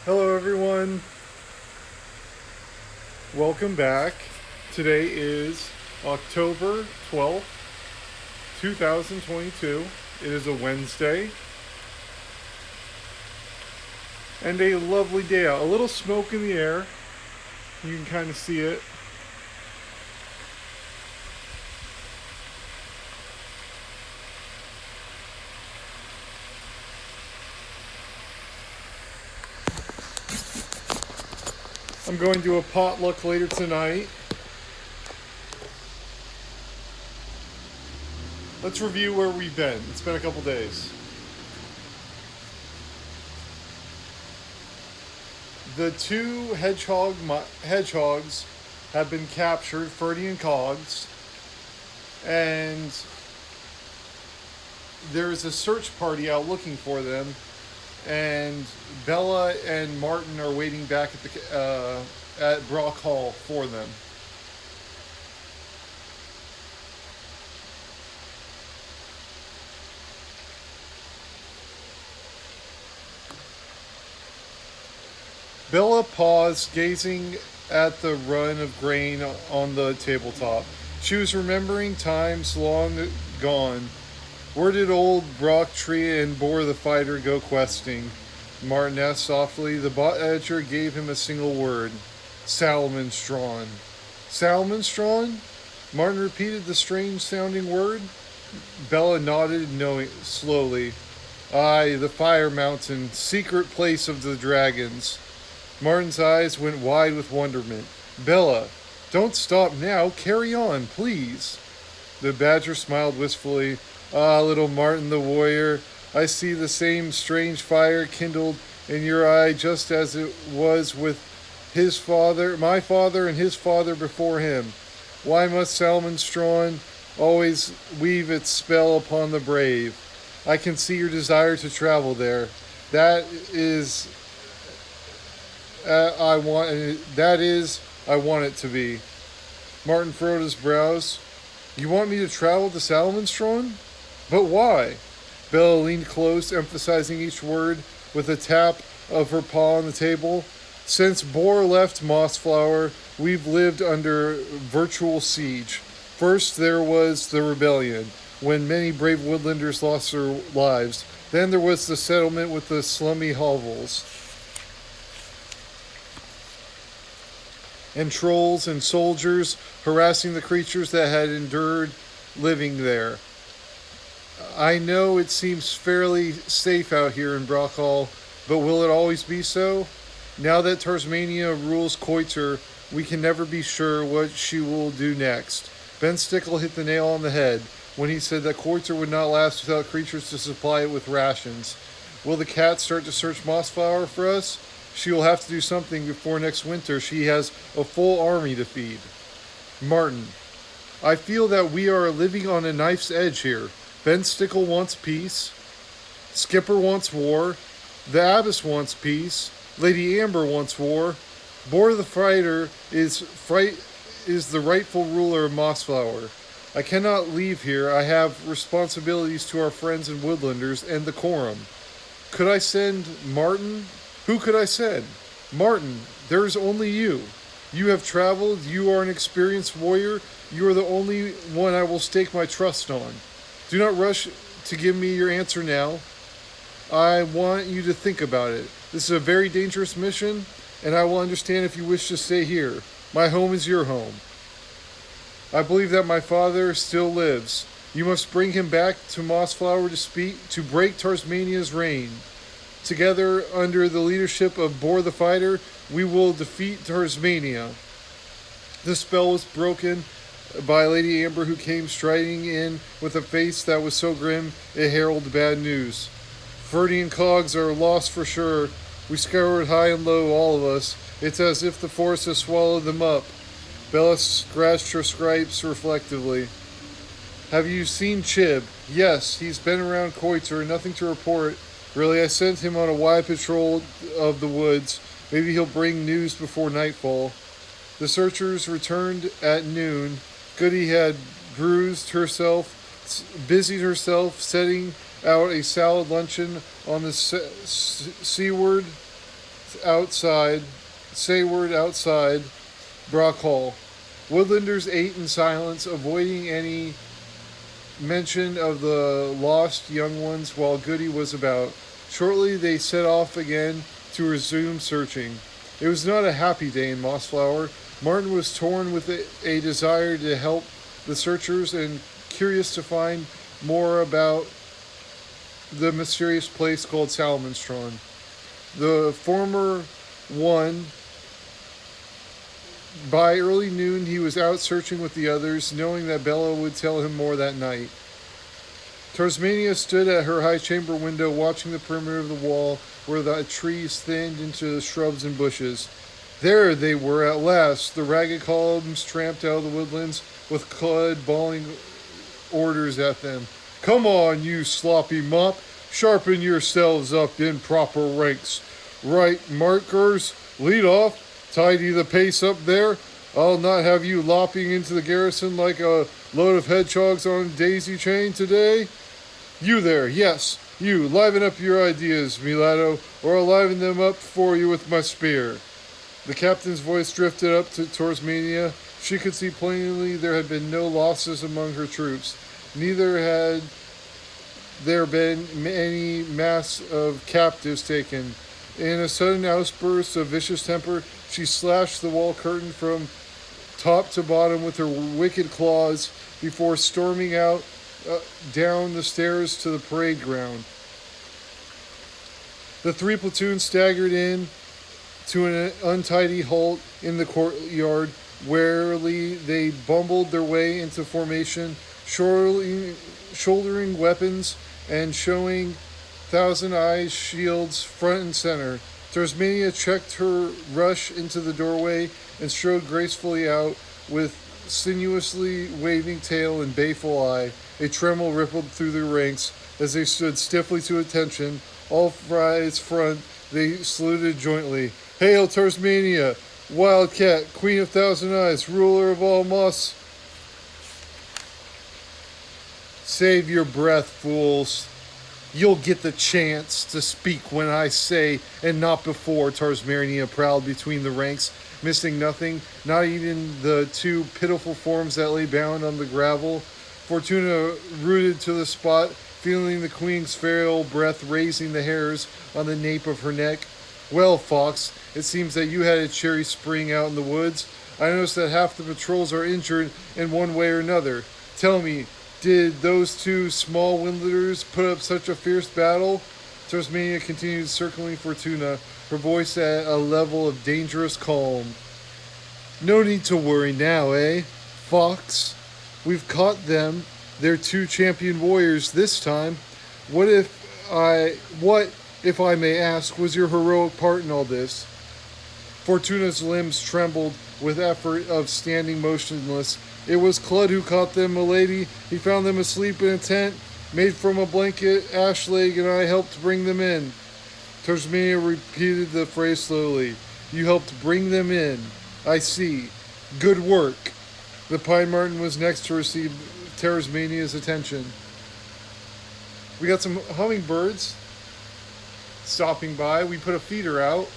Hello, everyone. Welcome back. Today is October 12th, 2022. It is a Wednesday and a lovely day out. A little smoke in the air. You can kind of see it. I'm going to a potluck later tonight. Let's review where we've been. It's been a couple days. The two hedgehogs have been captured, Ferdy and Cogs, and there is a search party out looking for them. And Bella and Martin are waiting back at Brock Hall for them. Bella paused, gazing at the run of grain on the tabletop. She was remembering times long gone. Where did old Brock Tree and Boar the Fighter go questing? Martin asked softly. The Botcher gave him a single word. Salmonstrawn. Salmonstrawn? Martin repeated the strange sounding word. Bella nodded, knowing slowly. Aye, the Fire Mountain, secret place of the dragons. Martin's eyes went wide with wonderment. Bella, don't stop now. Carry on, please. The Badger smiled wistfully. Ah, little Martin the warrior, I see the same strange fire kindled in your eye just as it was with his father, my father, and his father before him. Why must Salmonstrawn always weave its spell upon the brave? I can see your desire to travel there. That is, I want. That is, I want it to be. Martin furrowed his brows. You want me to travel to Salmonstrawn? But why? Bella leaned close, emphasizing each word with a tap of her paw on the table. Since Boar left Mossflower, we've lived under virtual siege. First, there was the rebellion, when many brave woodlanders lost their lives. Then there was the settlement with the slummy hovels, and trolls and soldiers harassing the creatures that had endured living there. I know it seems fairly safe out here in Brockhall, but will it always be so? Now that Tasmania rules Koiter, we can never be sure what she will do next. Ben Stickle hit the nail on the head when he said that Koiter would not last without creatures to supply it with rations. Will the cat start to search Mossflower for us? She will have to do something before next winter. She has a full army to feed. Martin, I feel that we are living on a knife's edge here. Ben Stickle wants peace. Skipper wants war. The Abbess wants peace. Lady Amber wants war. Boar the Fighter is the rightful ruler of Mossflower. I cannot leave here. I have responsibilities to our friends and woodlanders and the quorum. Could I send Martin? Who could I send? Martin, there is only you. You have traveled. You are an experienced warrior. You are the only one I will stake my trust on. Do not rush to give me your answer now. I want you to think about it. This is a very dangerous mission, and I will understand if you wish to stay here. My home is your home. I believe that my father still lives. You must bring him back to Mossflower to break Tasmania's reign. Together, under the leadership of Boar the Fighter, we will defeat Tasmania. The spell was broken by Lady Amber, who came striding in with a face that was so grim it heralded bad news. Ferdy and Cogs are lost for sure. We scoured high and low, all of us. It's as if the forest has swallowed them up. Bella scratched her stripes reflectively. Have you seen Chib? Yes, he's been around Koiter, nothing to report. Really, I sent him on a wide patrol of the woods. Maybe he'll bring news before nightfall. The searchers returned at noon. Goody had busied herself, setting out a salad luncheon on the seaward Sayward outside Brock Hall. Woodlanders ate in silence, avoiding any mention of the lost young ones while Goody was about. Shortly they set off again to resume searching. It was not a happy day in Mossflower. Martin was torn with a desire to help the searchers and curious to find more about the mysterious place called Salmonstron. The former one, by early noon, he was out searching with the others, knowing that Bella would tell him more that night. Tsarmina stood at her high chamber window watching the perimeter of the wall where the trees thinned into the shrubs and bushes. There they were at last. The ragged columns tramped out of the woodlands with Claude bawling orders at them. Come on, you sloppy mop. Sharpen yourselves up in proper ranks. Right, markers, lead off. Tidy the pace up there. I'll not have you lopping into the garrison like a load of hedgehogs on a daisy chain today. You there, yes, you, liven up your ideas, mulatto, or I'll liven them up for you with my spear. The captain's voice drifted up to Tsarmina. She could see plainly there had been no losses among her troops. Neither had there been any mass of captives taken. In a sudden outburst of vicious temper, she slashed the wall curtain from top to bottom with her wicked claws before storming out down the stairs to the parade ground. The three platoons staggered in to an untidy halt in the courtyard. Warily they bumbled their way into formation, shouldering weapons and showing thousand eyes shields front and center. Tsarmina checked her rush into the doorway and strode gracefully out with sinuously waving tail and baleful eye. A tremble rippled through the ranks as they stood stiffly to attention. All its front they saluted jointly. Hail Tsarmina, Wildcat, Queen of Thousand Eyes, ruler of all Moss. Save your breath, fools. You'll get the chance to speak when I say, and not before. Tsarmina prowled between the ranks, missing nothing, not even the two pitiful forms that lay bound on the gravel. Fortuna rooted to the spot, feeling the queen's feral breath raising the hairs on the nape of her neck. Well, Fox, it seems that you had a cherry spring out in the woods. I noticed that half the patrols are injured in one way or another. Tell me, did those two small windlanders put up such a fierce battle? Tsarmina continued circling Fortuna, her voice at a level of dangerous calm. No need to worry now, eh, Fox? We've caught them. They're two champion warriors this time. What if I may ask, was your heroic part in all this? Fortuna's limbs trembled with effort of standing motionless. It was Claude who caught them, milady. He found them asleep in a tent made from a blanket ashleg, and I helped bring them in. Tsarmina repeated the phrase slowly. You helped bring them in. I see. Good work. The pine marten was next to receive Tsarmina's attention. We got some hummingbirds stopping by. We put a feeder out.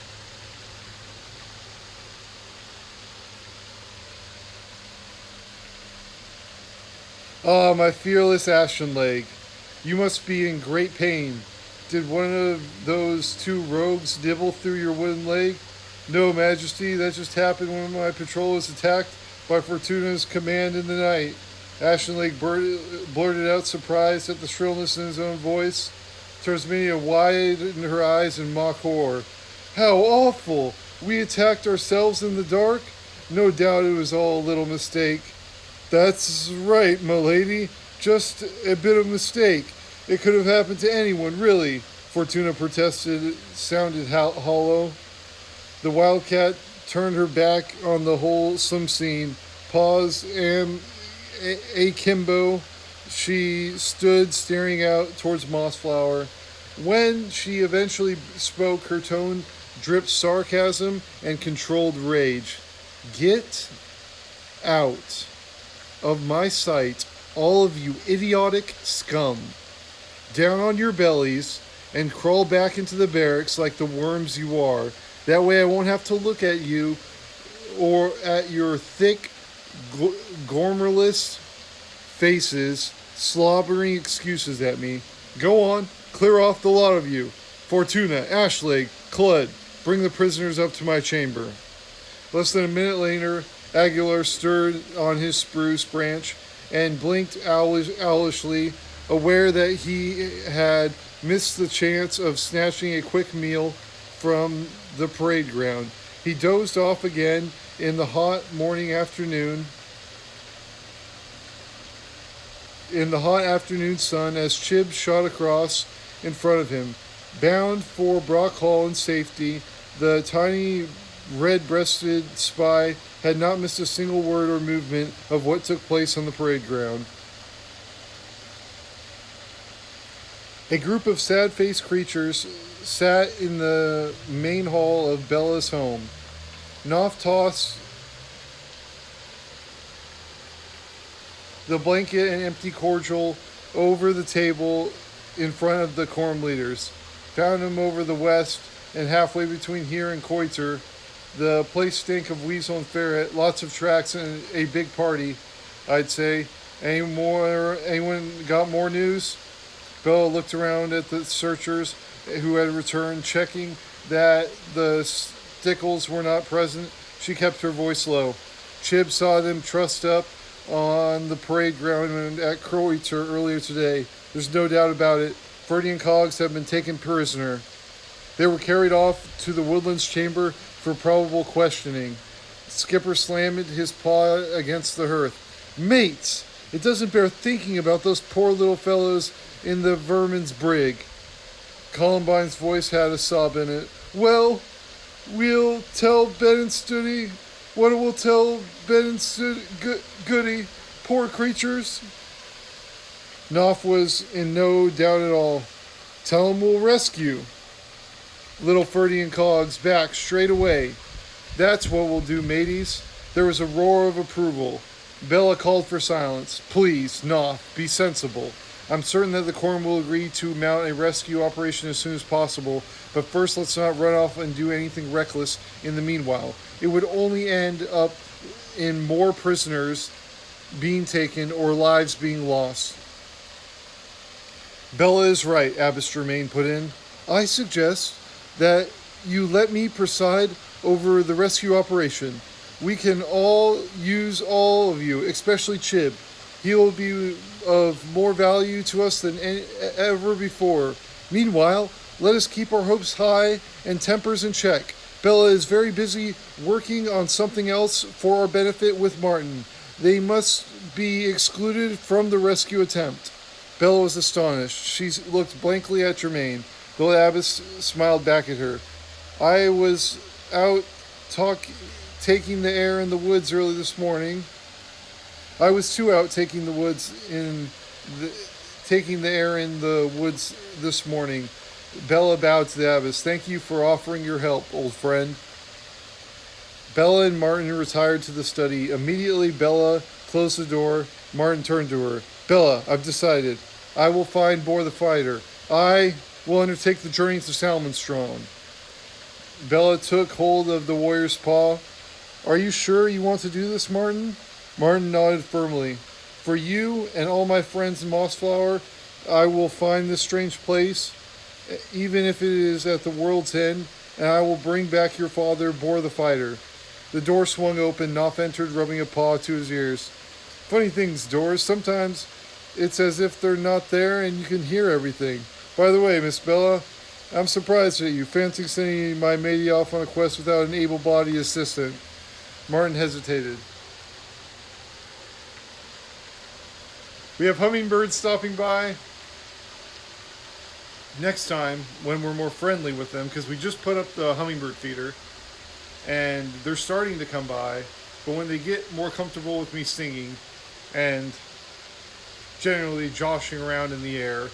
Ah, my fearless ashen leg. You must be in great pain. Did one of those two rogues nibble through your wooden leg? No, Majesty, that just happened when my patrol was attacked by Fortuna's command in the night. Ashenleg blurted out, surprised at the shrillness in his own voice. Tsarmina widened her eyes in mock horror. How awful! We attacked ourselves in the dark? No doubt it was all a little mistake. That's right, milady. Just a bit of mistake. It could have happened to anyone, really. Fortuna protested. It sounded hollow. The wildcat turned her back on the wholesome scene, paused, and akimbo, she stood staring out towards Mossflower. When she eventually spoke, her tone dripped sarcasm and controlled rage. Get out of my sight, all of you idiotic scum. Down on your bellies and crawl back into the barracks like the worms you are. That way I won't have to look at you or at your thick, gormless faces slobbering excuses at me. Go on, clear off the lot of you. Fortuna, Ashleg, Clud, bring the prisoners up to my chamber. Less than a minute later, Aguilar stirred on his spruce branch and blinked owlishly, aware that he had missed the chance of snatching a quick meal from the parade ground. He dozed off again in the hot afternoon sun as Chib shot across in front of him. Bound for Brock Hall in safety, the tiny red-breasted spy had not missed a single word or movement of what took place on the parade ground. A group of sad-faced creatures sat in the main hall of Bella's home. Knopf tossed the blanket and empty cordial over the table in front of the quorum leaders. Found him over the west, and halfway between here and Koiter. The place stank of weasel and ferret, lots of tracks, and a big party, I'd say. Anyone got more news? Bella looked around at the searchers who had returned, checking that the Stickles were not present. She kept her voice low. Chib saw them trussed up on the parade ground at Koiter earlier today. There's no doubt about it. Ferdy and Cogs have been taken prisoner. They were carried off to the Woodlands chamber for probable questioning. Skipper slammed his paw against the hearth. Mates! It doesn't bear thinking about those poor little fellows in the vermin's brig. Columbine's voice had a sob in it. Well, we'll tell Ben and Studi what we'll tell Ben and Studi, Goody, poor creatures. Knopf was in no doubt at all. Tell him we'll rescue little Ferdy and Cogs back straight away. That's what we'll do, mateys. There was a roar of approval. Bella called for silence. Please, Knopf, be sensible. I'm certain that the Quorum will agree to mount a rescue operation as soon as possible, but first let's not run off and do anything reckless in the meanwhile. It would only end up in more prisoners being taken or lives being lost. Bella is right, Abbess Germain put in. I suggest that you let me preside over the rescue operation. We can all use all of you, especially Chib. He will be of more value to us than ever before. Meanwhile, let us keep our hopes high and tempers in check. Bella is very busy working on something else for our benefit with Martin. They must be excluded from the rescue attempt. Bella was astonished. She looked blankly at Germain. The abbess smiled back at her. I was out taking the air in the woods early this morning. I was too out taking the air in the woods this morning. Bella bowed to the abbess. Thank you for offering your help, old friend. Bella and Martin retired to the study. Immediately, Bella closed the door. Martin turned to her. Bella, I've decided. I will find Bor the fighter. I will undertake the journey to Salmonstrong. Bella took hold of the warrior's paw. Are you sure you want to do this, Martin? Martin nodded firmly. For you and all my friends in Mossflower, I will find this strange place, even if it is at the world's end, and I will bring back your father, Bor the fighter. The door swung open. Knopf entered, rubbing a paw to his ears. Funny things, doors. Sometimes it's as if they're not there and you can hear everything. By the way, Miss Bella, I'm surprised at you. Fancy sending my matey off on a quest without an able-bodied assistant. Martin hesitated. We have hummingbirds stopping by. Next time, when we're more friendly with them, because we just put up the hummingbird feeder, and they're starting to come by, but when they get more comfortable with me singing, and generally joshing around in the air,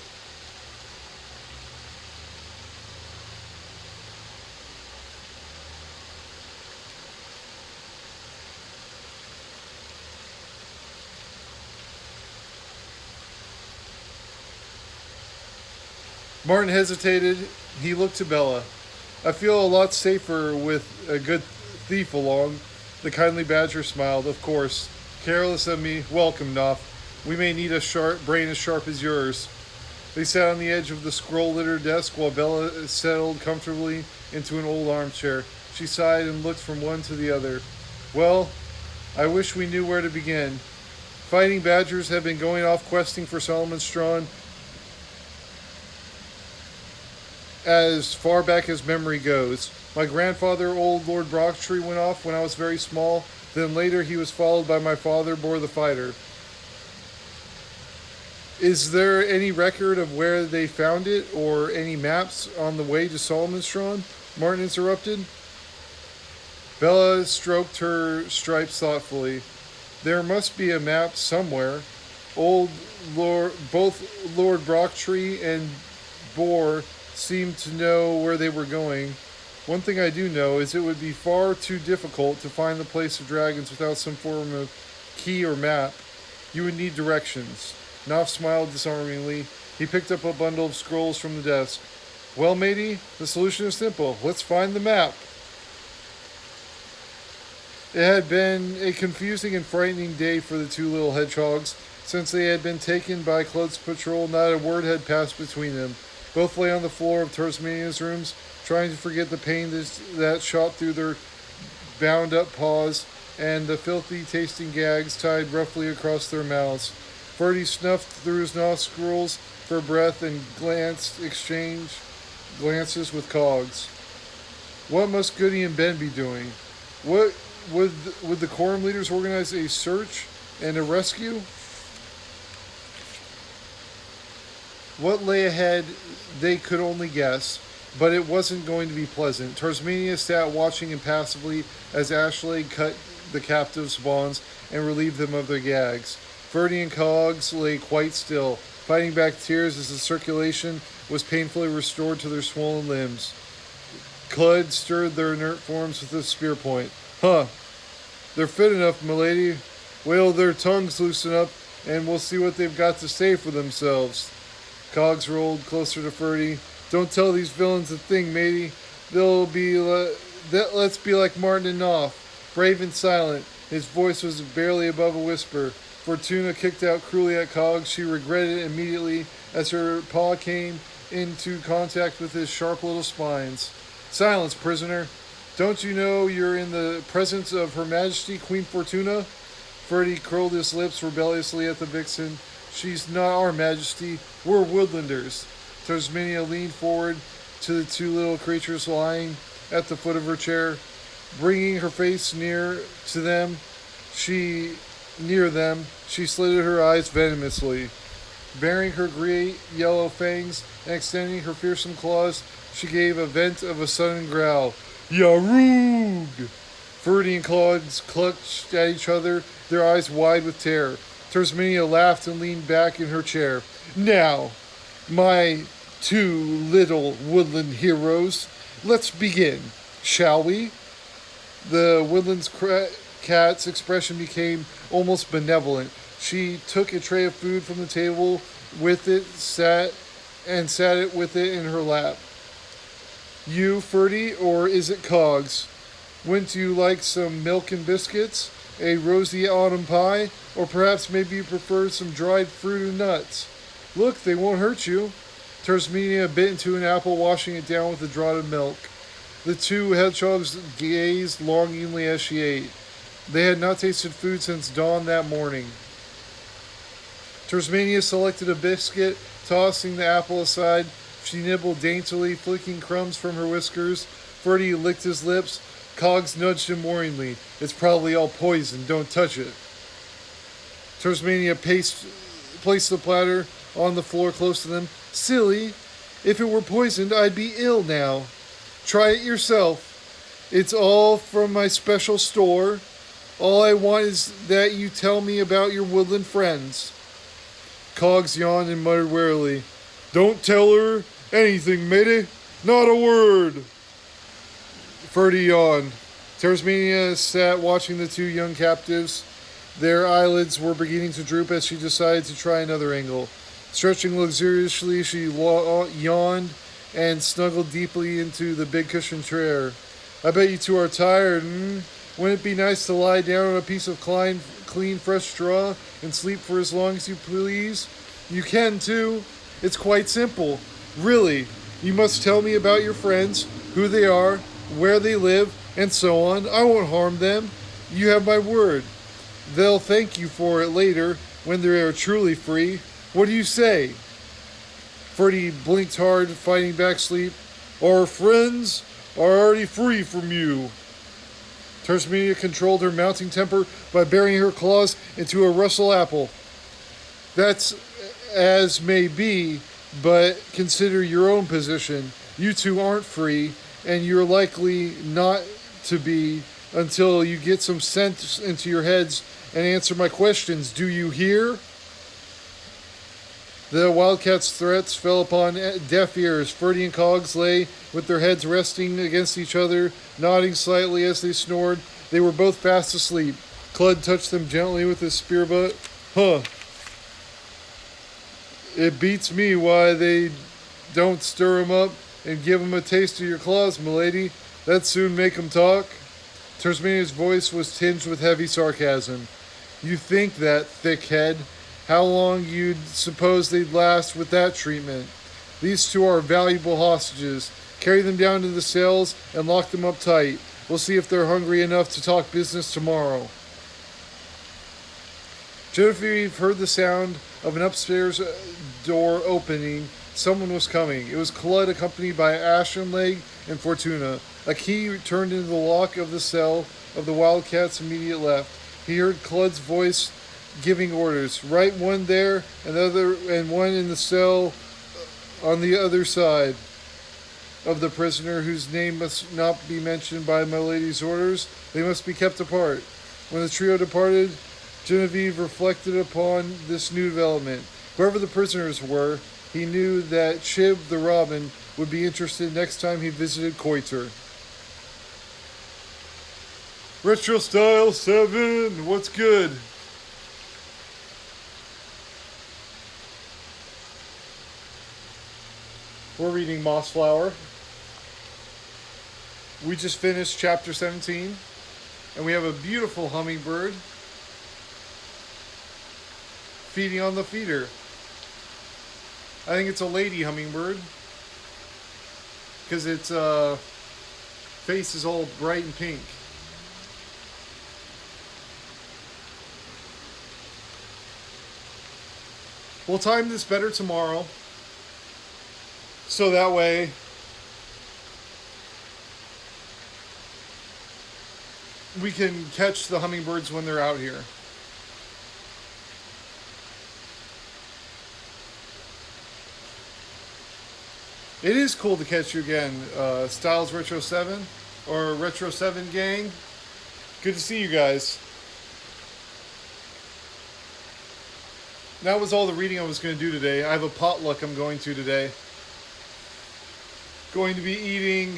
Martin hesitated. He looked to Bella. I feel a lot safer with a good thief along. The kindly badger smiled. Of course. Careless of me. Welcome, Knopf. We may need a sharp brain as sharp as yours. They sat on the edge of the scroll-littered desk while Bella settled comfortably into an old armchair. She sighed and looked from one to the other. Well, I wish we knew where to begin. Fighting badgers have been going off questing for Solomon Strawn as far back as memory goes. My grandfather, old Lord Brocktree, went off when I was very small. Then later he was followed by my father, Bor the Fighter. Is there any record of where they found it or any maps on the way to Solomon Strawn? Martin interrupted. Bella stroked her stripes thoughtfully. There must be a map somewhere. Both Lord Brocktree and Bor seemed to know where they were going. One thing I do know is it would be far too difficult to find the place of dragons without some form of key or map. You would need directions. Knopf smiled disarmingly. He picked up a bundle of scrolls from the desk. Well, matey, the solution is simple. Let's find the map. It had been a confusing and frightening day for the two little hedgehogs. Since they had been taken by Cloud's patrol, not a word had passed between them. Both lay on the floor of Tsarmina's rooms, trying to forget the pain that shot through their bound-up paws and the filthy-tasting gags tied roughly across their mouths. Ferdy snuffed through his nostrils for breath and exchanged glances with Cogs. What must Goody and Ben be doing? What would the quorum leaders organize a search and a rescue? What lay ahead, they could only guess, but it wasn't going to be pleasant. Tsarmina sat watching impassively as Ashley cut the captives' bonds and relieved them of their gags. Ferdy and Cogs lay quite still, fighting back tears as the circulation was painfully restored to their swollen limbs. Clud stirred their inert forms with a spear point. Huh. They're fit enough, milady. Wait till their tongues loosen up, and we'll see what they've got to say for themselves. Cogs rolled closer to Ferdy. Don't tell these villains a thing, matey. Let's be like Martin and Knopf, brave and silent. His voice was barely above a whisper. Fortuna kicked out cruelly at Cogs. She regretted it immediately as her paw came into contact with his sharp little spines. Silence, prisoner. Don't you know you're in the presence of Her Majesty Queen Fortuna? Ferdy curled his lips rebelliously at the vixen. She's not our majesty. We're woodlanders. Tsarmina leaned forward to the two little creatures lying at the foot of her chair. Bringing her face near them, she slitted her eyes venomously. Baring her great yellow fangs and extending her fearsome claws, she gave a vent of a sudden growl. Yaroog! Ferdy and Cogs clutched at each other, their eyes wide with terror. Tsarmina laughed and leaned back in her chair. Now, my two little woodland heroes, let's begin, shall we? The woodland's cat's expression became almost benevolent. She took a tray of food from the table with it, sat it with it in her lap. You, Ferdy, or is it Cogs? Wouldn't you like some milk and biscuits, a rosy autumn pie, or perhaps maybe you prefer some dried fruit and nuts? Look, they won't hurt you. Tsarmina bit into an apple, washing it down with a draught of milk. The two hedgehogs gazed longingly as she ate. They had not tasted food since dawn that morning. Tsarmina selected a biscuit, tossing the apple aside. She nibbled daintily, flicking crumbs from her whiskers. Ferdy licked his lips. Cogs nudged him warningly. It's probably all poison. Don't touch it. Tsarmina placed the platter on the floor close to them. Silly. If it were poisoned, I'd be ill now. Try it yourself. It's all from my special store. All I want is that you tell me about your woodland friends. Cogs yawned and muttered wearily. Don't tell her anything, matey. Not a word. Ferdy yawned. Tsarmina sat watching the two young captives. Their eyelids were beginning to droop as she decided to try another angle. Stretching luxuriously, she yawned and snuggled deeply into the big cushioned chair. I bet you two are tired. Wouldn't it be nice to lie down on a piece of clean, fresh straw and sleep for as long as you please? You can too. It's quite simple. Really, you must tell me about your friends, who they are, where they live, and so on. I won't harm them. You have my word. They'll thank you for it later when they are truly free. What do you say? Ferdy blinked hard, fighting back sleep. Our friends are already free from you. Tsarmina controlled her mounting temper by burying her claws into a Russell apple. That's as may be, but consider your own position. You two aren't free, and you're likely not to be until you get some sense into your heads and answer my questions. Do you hear? The wildcat's threats fell upon deaf ears. Ferdy and Cogs lay with their heads resting against each other, nodding slightly as they snored. They were both fast asleep. Clud touched them gently with his spear butt. Huh. It beats me why they don't stir 'em up and give 'em a taste of your claws, milady. That'd soon make 'em talk. Tsarmina's voice was tinged with heavy sarcasm. You think that, thickhead. How long you'd suppose they'd last with that treatment? These two are valuable hostages. Carry them down to the cells and lock them up tight. We'll see if they're hungry enough to talk business tomorrow. Genevieve heard the sound of an upstairs door opening. Someone was coming. It was Clud, accompanied by Ashenleg and Fortuna. A key turned into the lock of the cell of the Wildcat's immediate left. He heard Clud's voice giving orders. Right one there, and one in the cell on the other side of the prisoner, whose name must not be mentioned by my lady's orders. They must be kept apart. When the trio departed, Genevieve reflected upon this new development. Whoever the prisoners were, he knew that Chib the Robin would be interested next time he visited Koiter. Retro Style 7, what's good? We're reading Mossflower. We just finished chapter 17, and we have a beautiful hummingbird feeding on the feeder. I think it's a lady hummingbird because its face is all bright and pink. We'll time this better tomorrow, so that way we can catch the hummingbirds when they're out here. It is cool to catch you again, Styles Retro 7 or Retro 7 gang. Good to see you guys. That was all the reading I was going to do today. I have a potluck I'm going to today. Going to be eating,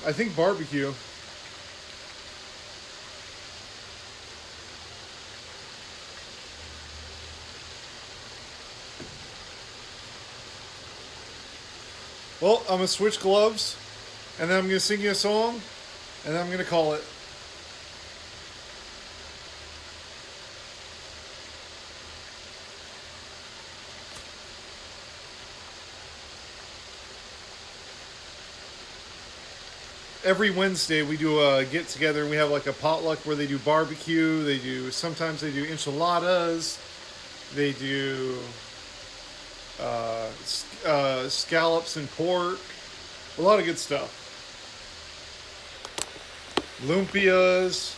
I think, barbecue. Well, I'm going to switch gloves, and then I'm going to sing you a song, and then I'm going to call it. Every Wednesday we do a get together and we have like a potluck where they do barbecue, sometimes they do enchiladas, they do scallops and pork, a lot of good stuff. Lumpias.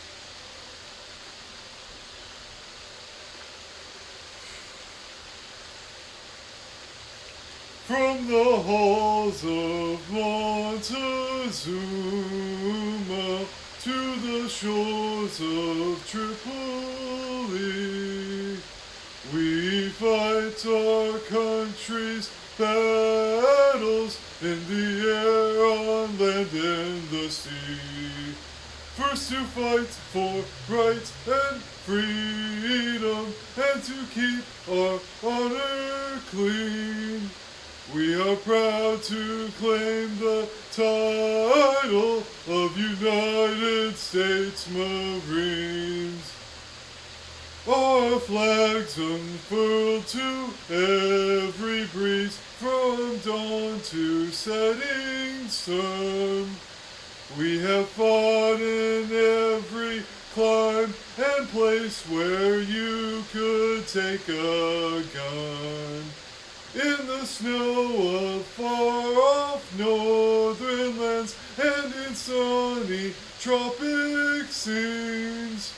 From the halls of Montezuma to the shores of Tripoli, we fight our country's battles in the air, on land, and the sea. First to fight for right and freedom, and to keep our honor clean. We are proud to claim the title of United States Marines. Our flags unfurled to every breeze from dawn to setting sun. We have fought in every clime and place where you could take a gun. In the snow of far-off northern lands and in sunny tropic scenes,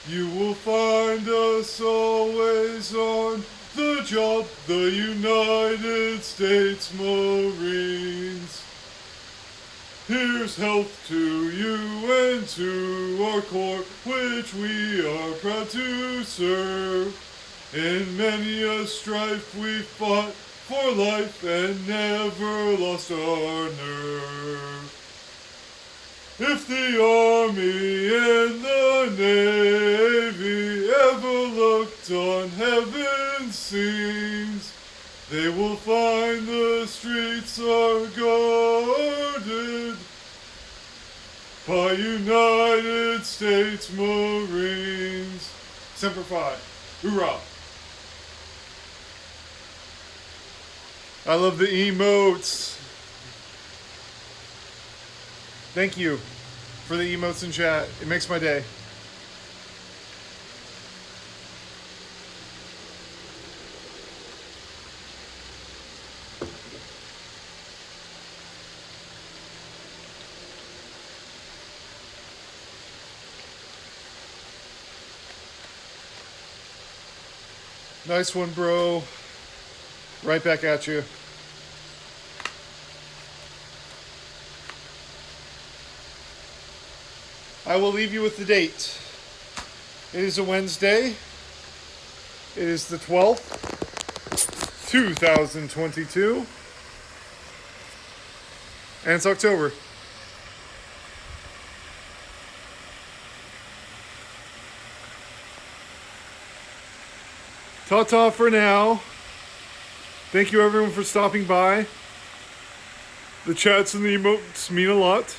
you will find us always on the job, the United States Marines. Here's health to you and to our corps, which we are proud to serve. In many a strife we fought for life and never lost our nerve. If the Army and the Navy ever looked on heaven's scenes, they will find the streets are guarded by United States Marines. Semper Fi. Hoorah. I love the emotes. Thank you for the emotes in chat. It makes my day. Nice one, bro. Right back at you. I will leave you with the date. It is a Wednesday. It is the 12th, 2022. And it's October. Ta-ta for now. Thank you everyone for stopping by. The chats and the emotes mean a lot.